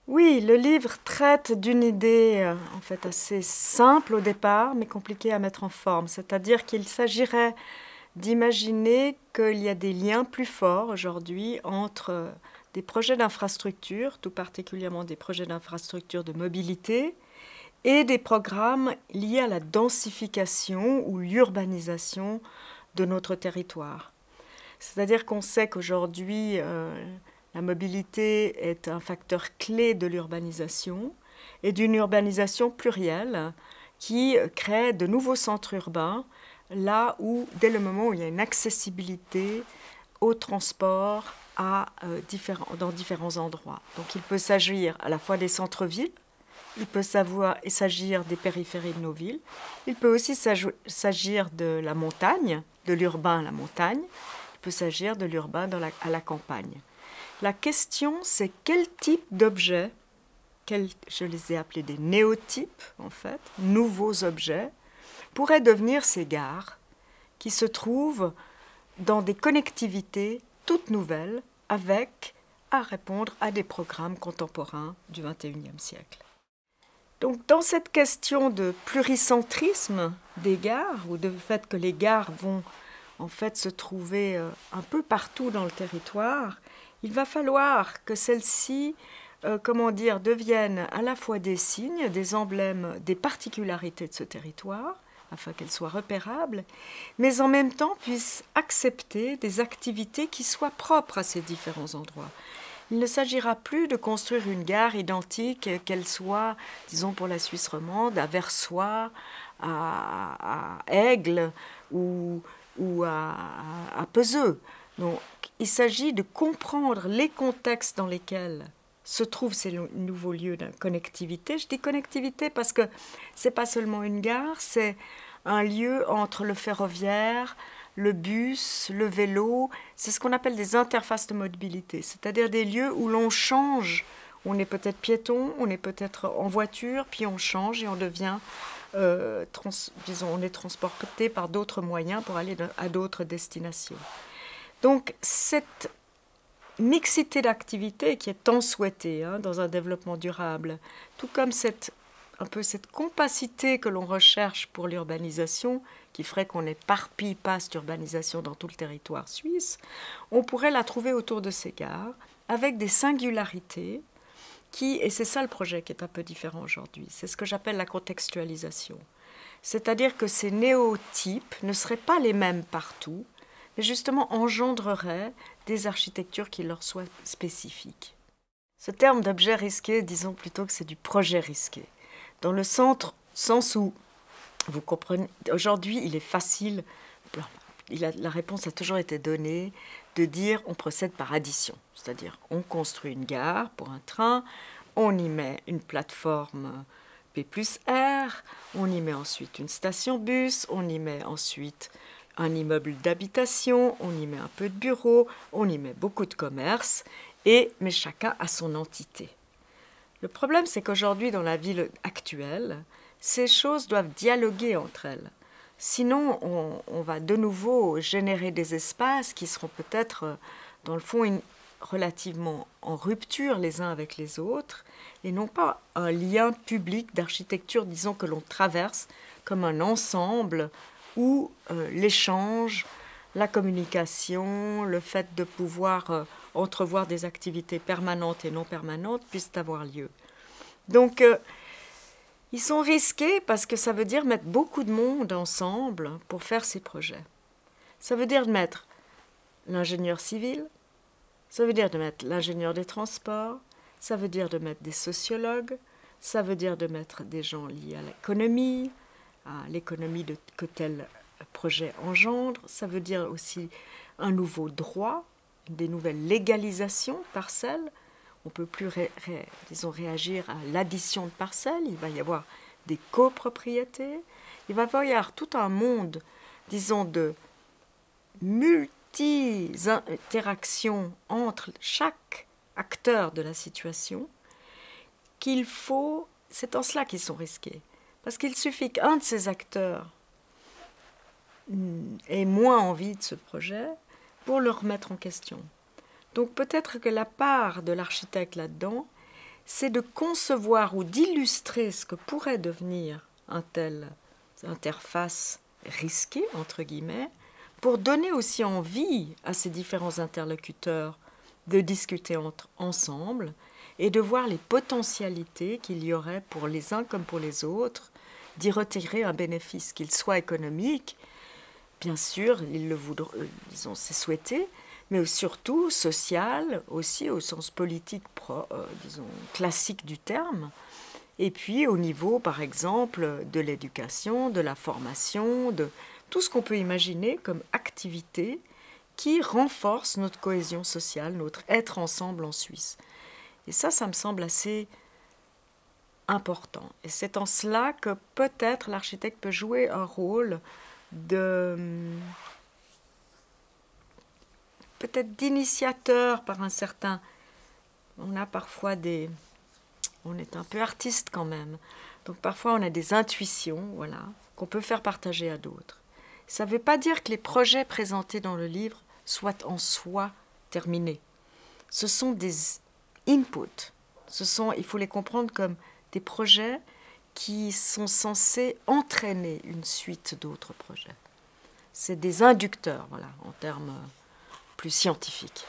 Oui, le livre traite d'une idée en fait assez simple au départ, mais compliquée à mettre en forme. C'est-à-dire qu'il s'agirait d'imaginer qu'il y a des liens plus forts aujourd'hui entre des projets d'infrastructure, tout particulièrement des projets d'infrastructure de mobilité, et des programmes liés à la densification ou l'urbanisation de notre territoire. C'est-à-dire qu'on sait qu'aujourd'hui, la mobilité est un facteur clé de l'urbanisation et d'une urbanisation plurielle qui crée de nouveaux centres urbains là où, dès le moment où il y a une accessibilité au transport dans différents endroits. Donc il peut s'agir à la fois des centres-villes, il peut s'agir des périphéries de nos villes, il peut aussi s'agir de la montagne, de l'urbain à la montagne, il peut s'agir de l'urbain à la campagne. La question, c'est quel type d'objets, je les ai appelés des néotypes en fait, nouveaux objets, pourraient devenir ces gares qui se trouvent dans des connectivités toutes nouvelles avec à répondre à des programmes contemporains du XXIe siècle. Donc dans cette question de pluricentrisme des gares, ou de fait que les gares vont en fait se trouver un peu partout dans le territoire, il va falloir que celles-ci deviennent à la fois des signes, des emblèmes, des particularités de ce territoire, afin qu'elles soient repérables, mais en même temps puissent accepter des activités qui soient propres à ces différents endroits. Il ne s'agira plus de construire une gare identique, qu'elle soit, disons pour la Suisse romande, à Versoix, à Aigle ou à Peseux. Donc, il s'agit de comprendre les contextes dans lesquels se trouvent ces nouveaux lieux de connectivité. Je dis connectivité parce que ce n'est pas seulement une gare, c'est un lieu entre le ferroviaire, le bus, le vélo. C'est ce qu'on appelle des interfaces de mobilité, c'est-à-dire des lieux où l'on change. On est peut-être piéton, on est peut-être en voiture, puis on change et on devient, on est transporté par d'autres moyens pour aller à d'autres destinations. Donc cette mixité d'activités qui est tant souhaitée dans un développement durable, tout comme cette compacité que l'on recherche pour l'urbanisation, qui ferait qu'on n'éparpille pas cette urbanisation dans tout le territoire suisse, on pourrait la trouver autour de ces gares, avec des singularités et c'est ça le projet qui est un peu différent aujourd'hui, c'est ce que j'appelle la contextualisation. C'est-à-dire que ces néotypes ne seraient pas les mêmes partout, mais justement engendreraient des architectures qui leur soient spécifiques. Ce terme d'objet risqué, disons plutôt que c'est du projet risqué. Dans le sens où, vous comprenez, aujourd'hui il est facile, la réponse a toujours été donnée, de dire on procède par addition. C'est-à-dire on construit une gare pour un train, on y met une plateforme P plus R, on y met ensuite une station bus, on y met ensuite un immeuble d'habitation, on y met un peu de bureaux, on y met beaucoup de commerces, mais chacun a son entité. Le problème, c'est qu'aujourd'hui, dans la ville actuelle, ces choses doivent dialoguer entre elles. Sinon, on va de nouveau générer des espaces qui seront peut-être, dans le fond, relativement en rupture les uns avec les autres, et non pas un lien public d'architecture, disons, que l'on traverse comme un ensemble où l'échange, la communication, le fait de pouvoir entrevoir des activités permanentes et non permanentes puissent avoir lieu. Donc, ils sont risqués parce que ça veut dire mettre beaucoup de monde ensemble pour faire ces projets. Ça veut dire de mettre l'ingénieur civil, ça veut dire de mettre l'ingénieur des transports, ça veut dire de mettre des sociologues, ça veut dire de mettre des gens liés à l'économie que tel projet engendre, ça veut dire aussi un nouveau droit, des nouvelles légalisations de parcelles. On ne peut plus réagir à l'addition de parcelles, il va y avoir des copropriétés, il va y avoir tout un monde, disons, de multi-interactions entre chaque acteur de la situation, c'est en cela qu'ils sont risqués. Parce qu'il suffit qu'un de ces acteurs ait moins envie de ce projet pour le remettre en question. Donc peut-être que la part de l'architecte là-dedans, c'est de concevoir ou d'illustrer ce que pourrait devenir un tel interface risquée, entre guillemets, pour donner aussi envie à ces différents interlocuteurs de discuter ensemble et de voir les potentialités qu'il y aurait pour les uns comme pour les autres, d'y retirer un bénéfice, qu'il soit économique, bien sûr, ils le voudront, disons, c'est souhaité, mais surtout social, aussi au sens politique, disons, classique du terme, et puis au niveau, par exemple, de l'éducation, de la formation, de tout ce qu'on peut imaginer comme activité qui renforce notre cohésion sociale, notre être ensemble en Suisse. Et ça me semble assez important. Et c'est en cela que peut-être l'architecte peut jouer un rôle peut-être d'initiateur par un certain... On a parfois on est un peu artiste quand même. Donc parfois on a des intuitions, voilà, qu'on peut faire partager à d'autres. Ça ne veut pas dire que les projets présentés dans le livre soient en soi terminés. Ce sont des inputs. Il faut les comprendre comme des projets qui sont censés entraîner une suite d'autres projets. C'est des inducteurs, voilà, en termes plus scientifiques.